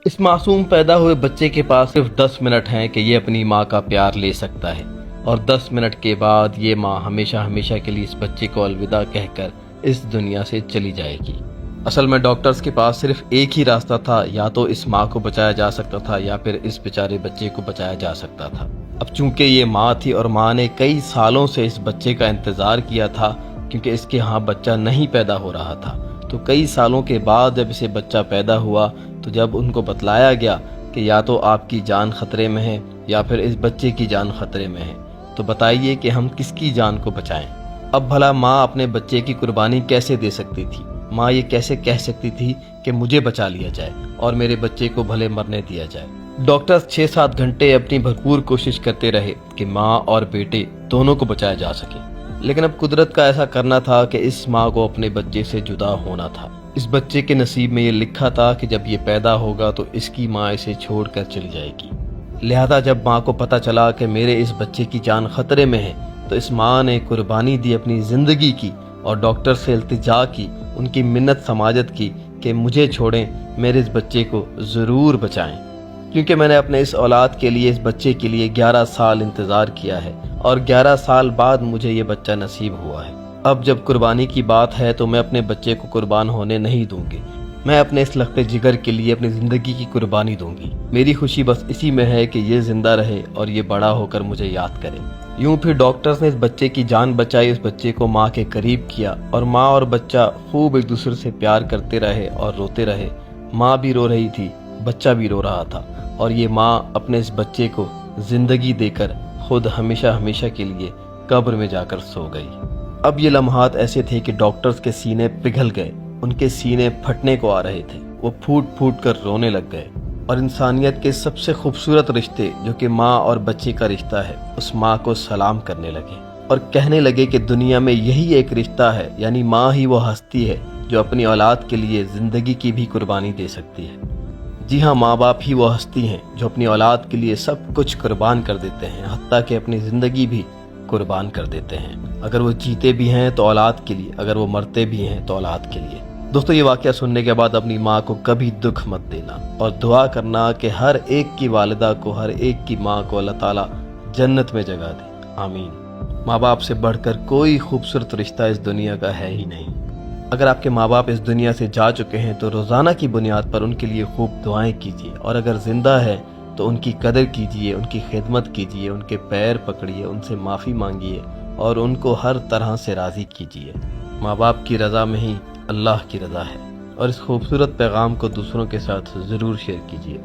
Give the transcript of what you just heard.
اس معصوم پیدا ہوئے بچے کے پاس صرف 10 منٹ ہیں کہ یہ اپنی ماں کا پیار لے سکتا ہے، اور 10 منٹ کے بعد یہ ماں ہمیشہ ہمیشہ کے لیے اس بچے کو الوداع کہہ کر اس دنیا سے چلی جائے گی۔ اصل میں ڈاکٹرز کے پاس صرف ایک ہی راستہ تھا، یا تو اس ماں کو بچایا جا سکتا تھا یا پھر اس بیچارے بچے کو بچایا جا سکتا تھا۔ اب چونکہ یہ ماں تھی اور ماں نے کئی سالوں سے اس بچے کا انتظار کیا تھا، کیونکہ اس کے ہاں بچہ نہیں پیدا ہو رہا تھا، تو کئی سالوں کے بعد جب اسے بچہ پیدا ہوا تو جب ان کو بتلایا گیا کہ یا تو آپ کی جان خطرے میں ہے یا پھر اس بچے کی جان خطرے میں ہے، تو بتائیے کہ ہم کس کی جان کو بچائیں۔ اب بھلا ماں اپنے بچے کی قربانی کیسے دے سکتی تھی؟ ماں یہ کیسے کہہ سکتی تھی کہ مجھے بچا لیا جائے اور میرے بچے کو بھلے مرنے دیا جائے؟ ڈاکٹرز 6-7 گھنٹے اپنی بھرپور کوشش کرتے رہے کہ ماں اور بیٹے دونوں کو بچایا جا سکے، لیکن اب قدرت کا ایسا کرنا تھا کہ اس ماں کو اپنے بچے سے جدا ہونا تھا۔ اس بچے کے نصیب میں یہ لکھا تھا کہ جب یہ پیدا ہوگا تو اس کی ماں اسے چھوڑ کر چلی جائے گی۔ لہذا جب ماں کو پتہ چلا کہ میرے اس بچے کی جان خطرے میں ہے تو اس ماں نے قربانی دی اپنی زندگی کی، اور ڈاکٹر سے التجا کی، ان کی منت سماجت کی کہ مجھے چھوڑیں، میرے اس بچے کو ضرور بچائیں، کیونکہ میں نے اپنے اس اولاد کے لیے، اس بچے کے لیے 11 سال انتظار کیا ہے، اور 11 سال بعد مجھے یہ بچہ نصیب ہوا ہے۔ اب جب قربانی کی بات ہے تو میں اپنے بچے کو قربان ہونے نہیں دوں گی، میں اپنے اس لخت جگر کے لیے اپنی زندگی کی قربانی دوں گی۔ میری خوشی بس اسی میں ہے کہ یہ زندہ رہے اور یہ بڑا ہو کر مجھے یاد کرے۔ یوں پھر ڈاکٹرز نے اس بچے کی جان بچائی، اس بچے کو ماں کے قریب کیا، اور ماں اور بچہ خوب ایک دوسرے سے پیار کرتے رہے اور روتے رہے۔ ماں بھی رو رہی تھی، بچہ بھی رو رہا تھا، اور یہ ماں اپنے اس بچے کو زندگی دے کر خود ہمیشہ ہمیشہ کے لیے قبر میں جا کر سو گئی۔ اب یہ لمحات ایسے تھے کہ ڈاکٹرز کے سینے پگھل گئے، ان کے سینے پھٹنے کو آ رہے تھے، وہ پھوٹ پھوٹ کر رونے لگ گئے، اور انسانیت کے سب سے خوبصورت رشتے جو کہ ماں اور بچے کا رشتہ ہے، اس ماں کو سلام کرنے لگے اور کہنے لگے کہ دنیا میں یہی ایک رشتہ ہے، یعنی ماں ہی وہ ہستی ہے جو اپنی اولاد کے لیے زندگی کی بھی قربانی دے سکتی ہے۔ جی ہاں، ماں باپ ہی وہ ہستی ہیں جو اپنی اولاد کے لیے سب کچھ قربان کر دیتے ہیں، حتیٰ کہ اپنی زندگی بھی قربان کر دیتے ہیں۔ اگر وہ جیتے بھی ہیں تو اولاد کے لیے، اگر وہ مرتے بھی ہیں تو اولاد کے لیے۔ دوستو، یہ واقعہ سننے کے بعد اپنی ماں کو کبھی دکھ مت دینا، اور دعا کرنا کہ ہر ایک کی والدہ کو، ہر ایک کی ماں کو اللہ تعالیٰ جنت میں جگہ دے، آمین۔ ماں باپ سے بڑھ کر کوئی خوبصورت رشتہ اس دنیا کا ہے ہی نہیں۔ اگر آپ کے ماں باپ اس دنیا سے جا چکے ہیں تو روزانہ کی بنیاد پر ان کے لیے خوب دعائیں کیجیے، اور اگر زندہ ہے تو ان کی قدر کیجیے، ان کی خدمت کیجیے، ان کے پیر پکڑیے، ان سے معافی مانگیے، اور ان کو ہر طرح سے راضی کیجیے۔ ماں باپ کی رضا میں ہی اللہ کی رضا ہے، اور اس خوبصورت پیغام کو دوسروں کے ساتھ ضرور شیئر کیجیے۔